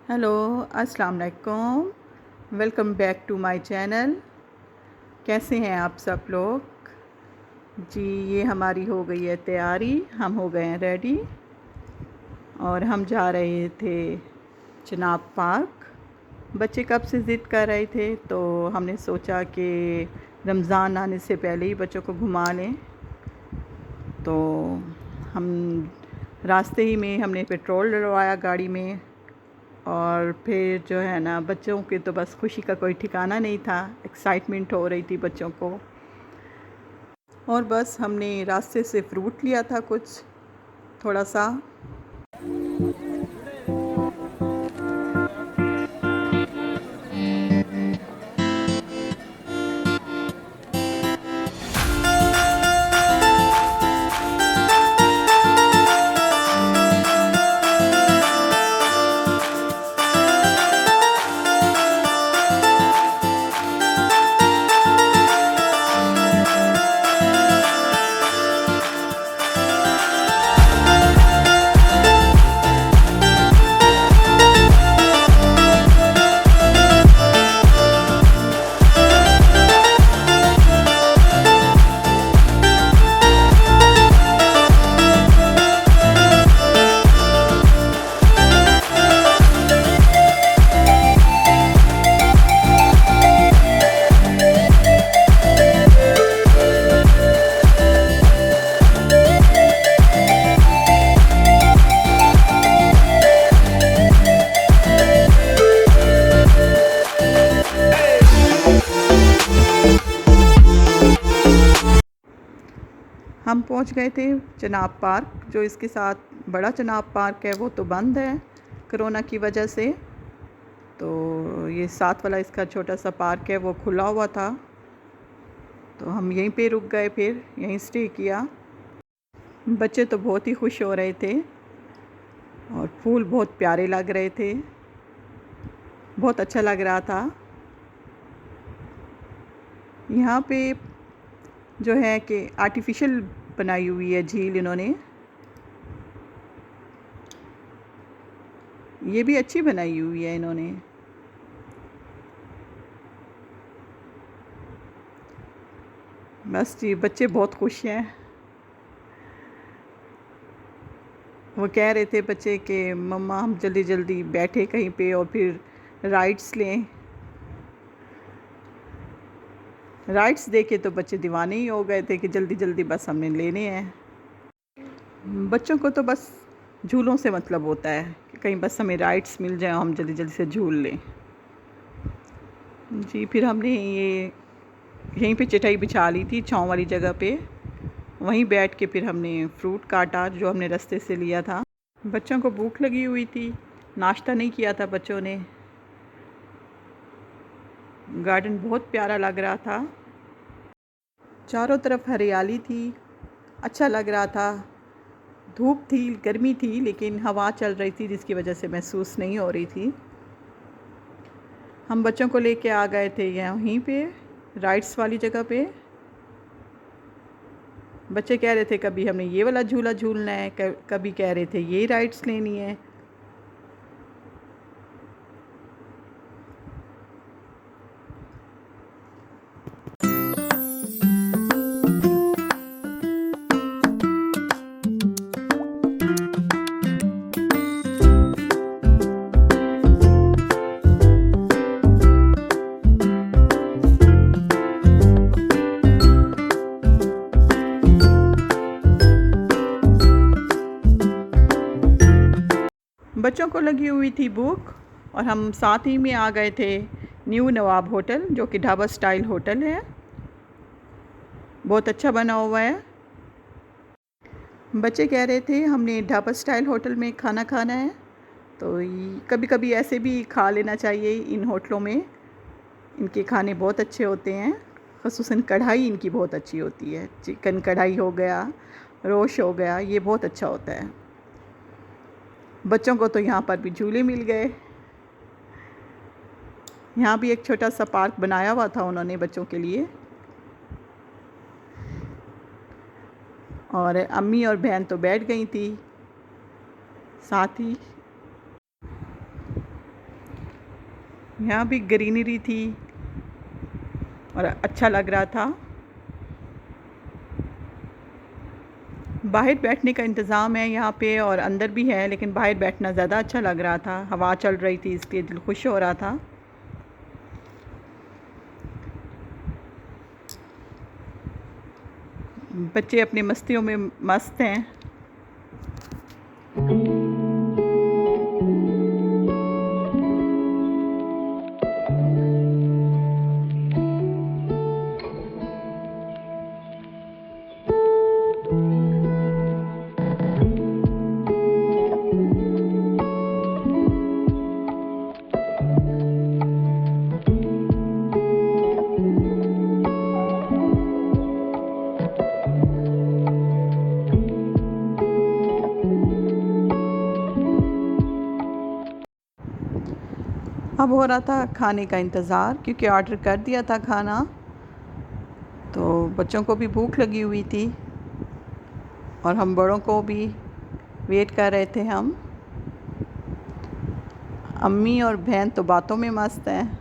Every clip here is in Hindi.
हेलो, अस्सलाम वालेकुम। Welcome back to my channel. कैसे हैं आप सब लोग? जी, ये हमारी हो गई है तैयारी, हम हो गए हैं रेडी और हम जा रहे थे चिनाब पार्क। बच्चे कब से ज़िद कर रहे थे तो हमने सोचा कि रमज़ान आने से पहले ही बच्चों को घुमा लें। तो हम रास्ते ही में हमने पेट्रोल डलवाया गाड़ी में और फिर जो है ना, बच्चों की तो बस खुशी का कोई ठिकाना नहीं था। एक्साइटमेंट हो रही थी बच्चों को। और बस हमने रास्ते से फ्रूट लिया था कुछ थोड़ा सा। हम पहुंच गए थे चिनाब पार्क। जो इसके साथ बड़ा चिनाब पार्क है वो तो बंद है कोरोना की वजह से। तो ये साथ वाला इसका छोटा सा पार्क है वो खुला हुआ था, तो हम यहीं पे रुक गए, फिर यहीं स्टे किया। बच्चे तो बहुत ही खुश हो रहे थे और फूल बहुत प्यारे लग रहे थे, बहुत अच्छा लग रहा था। यहाँ पे जो है कि आर्टिफिशियल बनाई हुई है झील इन्होंने। ये भी अच्छी बनाई हुई है इन्होंने। बस जी, बच्चे बहुत खुश हैं। वो कह रहे थे बच्चे कि मम्मा हम जल्दी जल्दी बैठे कहीं पे और फिर राइड्स लें। राइड्स देखे तो बच्चे दीवाने ही हो गए थे कि जल्दी जल्दी बस हमने लेने हैं। बच्चों को तो बस झूलों से मतलब होता है कि कहीं बस हमें राइड्स मिल जाए, हम जल्दी जल्दी से झूल लें। जी, फिर हमने यहीं पे चटाई बिछा ली थी छाँव वाली जगह पे। वहीं बैठ के फिर हमने फ्रूट काटा जो हमने रास्ते से लिया था। बच्चों को भूख लगी हुई थी, नाश्ता नहीं किया था बच्चों ने। गार्डन बहुत प्यारा लग रहा था, चारों तरफ हरियाली थी, अच्छा लग रहा था। धूप थी, गर्मी थी, लेकिन हवा चल रही थी जिसकी वजह से महसूस नहीं हो रही थी। हम बच्चों को लेके आ गए थे यहीं पे राइड्स वाली जगह पे। बच्चे कह रहे थे कभी हमने ये वाला झूला झूलना है, कभी कह रहे थे ये राइड्स लेनी है। बच्चों को लगी हुई थी भूख और हम साथ ही में आ गए थे न्यू नवाब होटल, जो कि ढाबा स्टाइल होटल है। बहुत अच्छा बना हुआ है। बच्चे कह रहे थे हमने ढाबा स्टाइल होटल में खाना खाना है, तो कभी कभी ऐसे भी खा लेना चाहिए इन होटलों में। इनके खाने बहुत अच्छे होते हैं, ख़ुसूसन कढ़ाई इनकी बहुत अच्छी होती है। चिकन कढ़ाई हो गया, रोश हो गया, ये बहुत अच्छा होता है। बच्चों को तो यहाँ पर भी झूले मिल गए। यहाँ भी एक छोटा सा पार्क बनाया हुआ था उन्होंने बच्चों के लिए। और अम्मी और बहन तो बैठ गई थी साथ ही। यहाँ भी ग्रीनरी थी और अच्छा लग रहा था। बाहर बैठने का इंतज़ाम है यहाँ पे और अंदर भी है, लेकिन बाहर बैठना ज़्यादा अच्छा लग रहा था। हवा चल रही थी इसलिए दिल खुश हो रहा था। बच्चे अपनी मस्तियों में मस्त हैं। अब हो रहा था खाने का इंतज़ार, क्योंकि ऑर्डर कर दिया था खाना, तो बच्चों को भी भूख लगी हुई थी और हम बड़ों को भी वेट कर रहे थे हम। अम्मी और बहन तो बातों में मस्त हैं।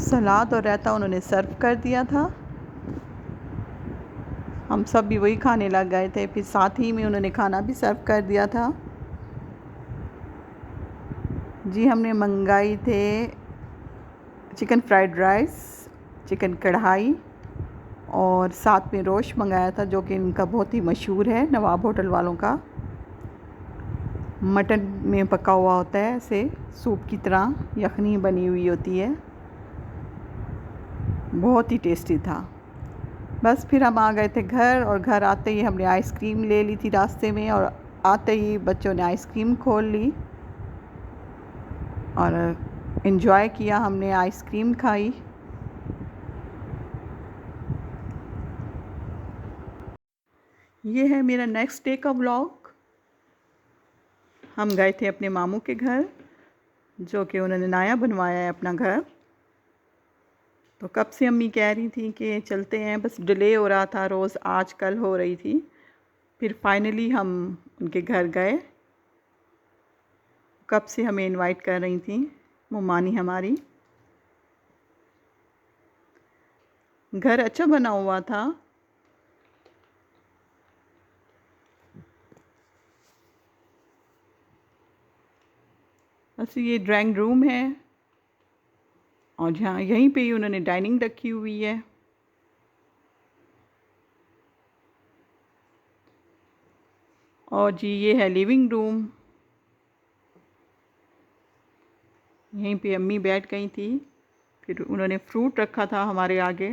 सलाद और रायता उन्होंने सर्व कर दिया था। हम सब भी वही खाने लग गए थे, फिर साथ ही में उन्होंने खाना भी सर्व कर दिया था। जी हमने मंगाई थे चिकन फ्राइड राइस, चिकन कढ़ाई और साथ में रोश मंगाया था, जो कि इनका बहुत ही मशहूर है नवाब होटल वालों का। मटन में पका हुआ होता है, ऐसे सूप की तरह यखनी बनी हुई होती है, बहुत ही टेस्टी था। बस फिर हम आ गए थे घर, और घर आते ही हमने आइसक्रीम ले ली थी रास्ते में, और आते ही बच्चों ने आइसक्रीम खोल ली और इन्जॉय किया। हमने आइसक्रीम खाई। ये है मेरा नेक्स्ट डे का व्लॉग। हम गए थे अपने मामू के घर, जो कि उन्होंने नया बनवाया है अपना घर। तो कब से अम्मी कह रही थी कि चलते हैं, बस डिले हो रहा था, रोज़ आज कल हो रही थी। फिर फाइनली हम उनके घर गए। कब से हमें इनवाइट कर रही थी मुमानी हमारी। घर अच्छा बना हुआ था। बस ये ड्राइंग रूम है, और यहाँ यहीं पे ही उन्होंने डाइनिंग रखी हुई है। और जी ये है लिविंग रूम। यहीं पे अम्मी बैठ गई थी। फिर उन्होंने फ्रूट रखा था हमारे आगे।